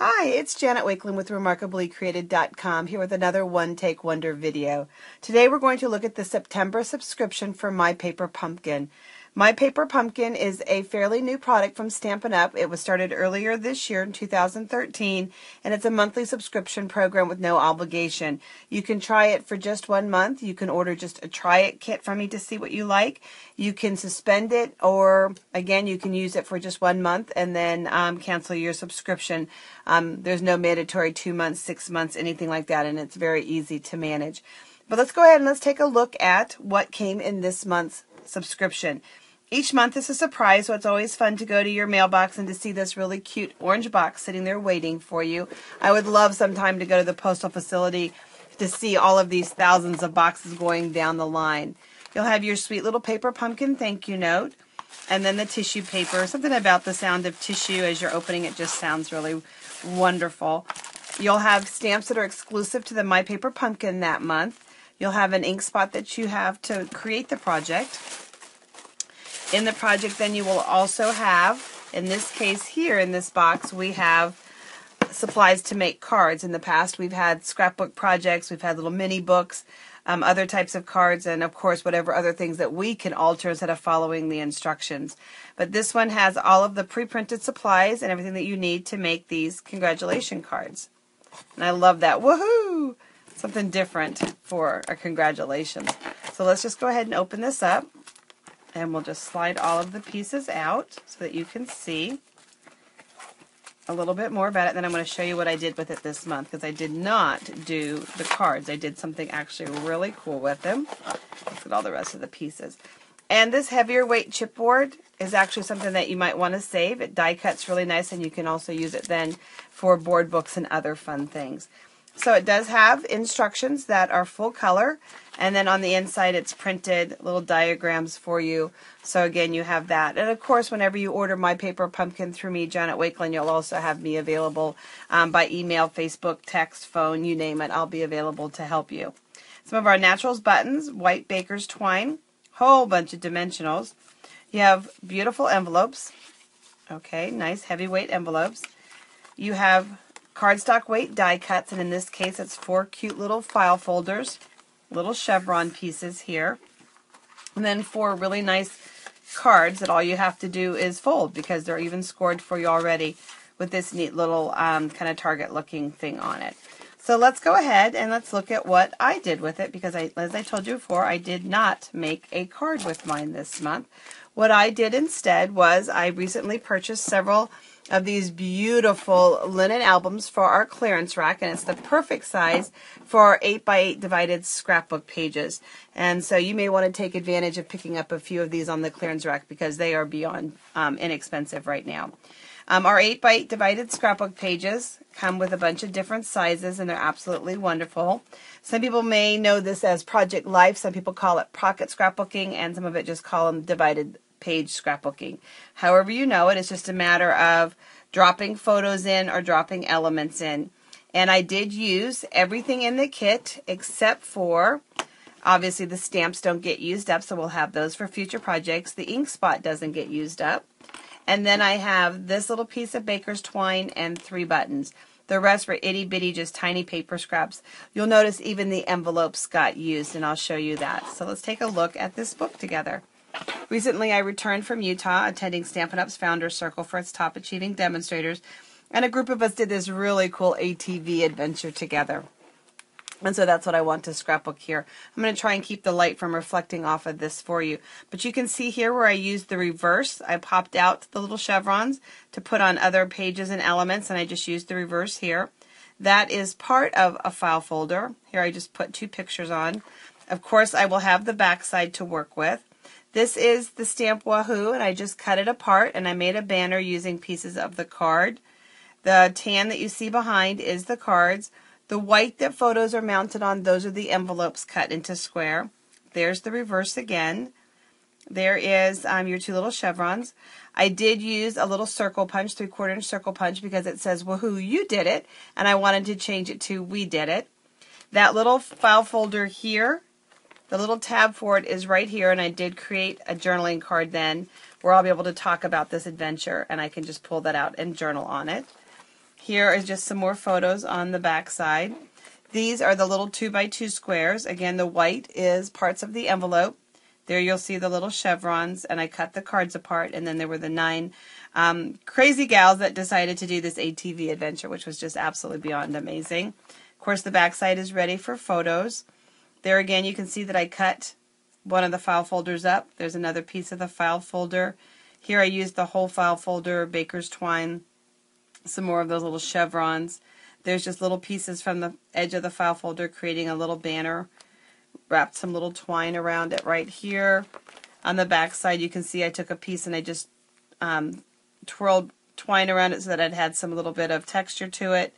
Hi, it's Janet Wakeland with RemarkablyCreated.com here with another One Take Wonder video. Today we're going to look at the September subscription for My Paper Pumpkin. My Paper Pumpkin is a fairly new product from Stampin' Up! It was started earlier this year in 2013, and it's a monthly subscription program with no obligation. You can try it for just 1 month. You can order just a try it kit from me to see what you like. You can suspend it, or again, you can use it for just 1 month and then cancel your subscription. There's no mandatory 2 months, 6 months, anything like that, and it's very easy to manage. But let's go ahead and let's take a look at what came in this month's subscription. Each month is a surprise, so it's always fun to go to your mailbox and to see this really cute orange box sitting there waiting for you. I would love sometime to go to the postal facility to see all of these thousands of boxes going down the line. You'll have your sweet little paper pumpkin thank you note, and then the tissue paper. Something about the sound of tissue as you're opening it just sounds really wonderful. You'll have stamps that are exclusive to the My Paper Pumpkin that month. You'll have an ink spot that you have to create the project. In the project, then you will also have, in this case here in this box, we have supplies to make cards. In the past, we've had scrapbook projects, we've had little mini books, other types of cards, and of course, whatever other things that we can alter instead of following the instructions. But this one has all of the pre-printed supplies and everything that you need to make these congratulation cards. And I love that. Woohoo! Something different for a congratulations. So let's just go ahead and open this up. And we'll just slide all of the pieces out so that you can see a little bit more about it. Then I'm going to show you what I did with it this month, because I did not do the cards. I did something actually really cool with them. Look at all the rest of the pieces. And this heavier weight chipboard is actually something that you might want to save. It die cuts really nice, and you can also use it then for board books and other fun things. So it does have instructions that are full color, and then on the inside it's printed little diagrams for you. So again, you have that. And of course, whenever you order My Paper Pumpkin through me, Janet Wakeland, you'll also have me available by email, Facebook, text, phone, you name it. I'll be available to help you. Some of our naturals buttons, white baker's twine, whole bunch of dimensionals. You have beautiful envelopes. Okay, nice heavyweight envelopes. You have cardstock weight die cuts, and in this case it's 4 cute little file folders, little chevron pieces here, and then 4 really nice cards that all you have to do is fold, because they're even scored for you already with this neat little kind of target looking thing on it. So let's go ahead and let's look at what I did with it, because as I told you before, I did not make a card with mine this month. What I did instead was I recently purchased several of these beautiful linen albums for our clearance rack, and it's the perfect size for our 8x8 divided scrapbook pages. And so you may want to take advantage of picking up a few of these on the clearance rack, because they are beyond inexpensive right now. Our 8x8 divided scrapbook pages come with a bunch of different sizes, and they're absolutely wonderful. Some people may know this as Project Life. Some people call it pocket scrapbooking, and some of it just call them divided page scrapbooking. However you know it, it's just a matter of dropping photos in or dropping elements in. And I did use everything in the kit except for, obviously the stamps don't get used up, so we'll have those for future projects. The ink spot doesn't get used up. And then I have this little piece of baker's twine and 3 buttons. The rest were itty bitty, just tiny paper scraps. You'll notice even the envelopes got used, and I'll show you that. So let's take a look at this book together. Recently, I returned from Utah, attending Stampin' Up's Founders Circle for its top achieving demonstrators, and a group of us did this really cool ATV adventure together. And so that's what I want to scrapbook here. I'm going to try and keep the light from reflecting off of this for you. But you can see here where I used the reverse. I popped out the little chevrons to put on other pages and elements, and I just used the reverse here. That is part of a file folder. Here I just put 2 pictures on. Of course, I will have the back side to work with. This is the stamp Wahoo, and I just cut it apart, and I made a banner using pieces of the card. The tan that you see behind is the cards. The white that photos are mounted on, those are the envelopes cut into square. There's the reverse again. There is your 2 little chevrons. I did use a little circle punch, 3/4 inch circle punch, because it says, woohoo, you did it, and I wanted to change it to we did it. That little file folder here, the little tab for it is right here, and I did create a journaling card then where I'll be able to talk about this adventure, and I can just pull that out and journal on it. Here is just some more photos on the back side. These are the little 2x2 squares. Again, the white is parts of the envelope. There you'll see the little chevrons, and I cut the cards apart, and then there were the 9 crazy gals that decided to do this ATV adventure, which was just absolutely beyond amazing. Of course, the back side is ready for photos. There again, you can see that I cut one of the file folders up. There's another piece of the file folder. Here I used the whole file folder, baker's twine, some more of those little chevrons. There's just little pieces from the edge of the file folder creating a little banner. Wrapped some little twine around it right here. On the back side, you can see I took a piece and I just twirled twine around it so that it had some little bit of texture to it.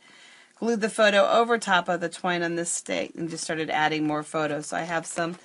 Glued the photo over top of the twine on this stake and just started adding more photos. So I have some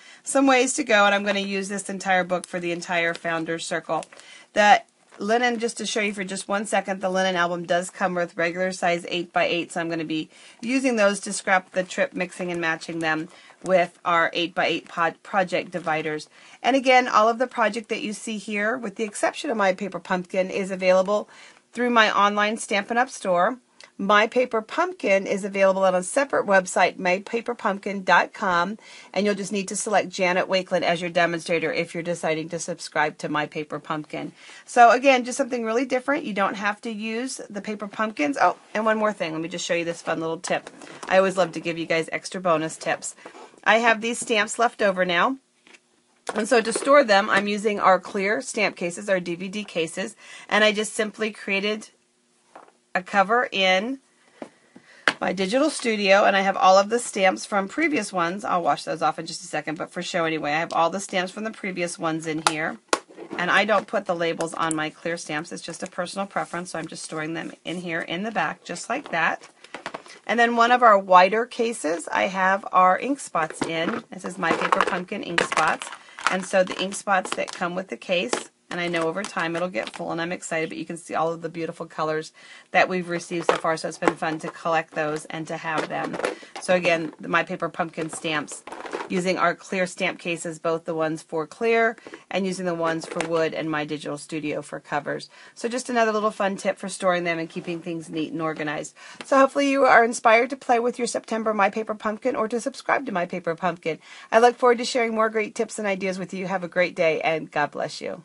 ways to go, and I'm going to use this entire book for the entire Founder's Circle. The linen, just to show you for just 1 second, the linen album does come with regular size 8x8, so I'm going to be using those to scrap the trip, mixing and matching them with our 8x8 project dividers. And again, all of the project that you see here, with the exception of My Paper Pumpkin, is available through my online Stampin' Up! Store. My Paper Pumpkin is available on a separate website, mypaperpumpkin.com, and you'll just need to select Janet Wakeland as your demonstrator if you're deciding to subscribe to My Paper Pumpkin. So again, just something really different. You don't have to use the paper pumpkins. Oh, and one more thing. Let me just show you this fun little tip. I always love to give you guys extra bonus tips. I have these stamps left over now. And so to store them, I'm using our clear stamp cases, our DVD cases, and I just simply created a cover in my Digital Studio, and I have all of the stamps from previous ones. I'll wash those off in just a second, but for show anyway, I have all the stamps from the previous ones in here. And I don't put the labels on my clear stamps. It's just a personal preference, so I'm just storing them in here in the back, just like that. And then one of our wider cases, I have our ink spots in. This is My Paper Pumpkin ink spots. And so the ink spots that come with the case, and I know over time it'll get full, and I'm excited, but you can see all of the beautiful colors that we've received so far, so it's been fun to collect those and to have them. So again, the My Paper Pumpkin stamps, using our clear stamp cases, both the ones for clear and using the ones for wood and My Digital Studio for covers. So just another little fun tip for storing them and keeping things neat and organized. So hopefully you are inspired to play with your September My Paper Pumpkin or to subscribe to My Paper Pumpkin. I look forward to sharing more great tips and ideas with you. Have a great day, and God bless you.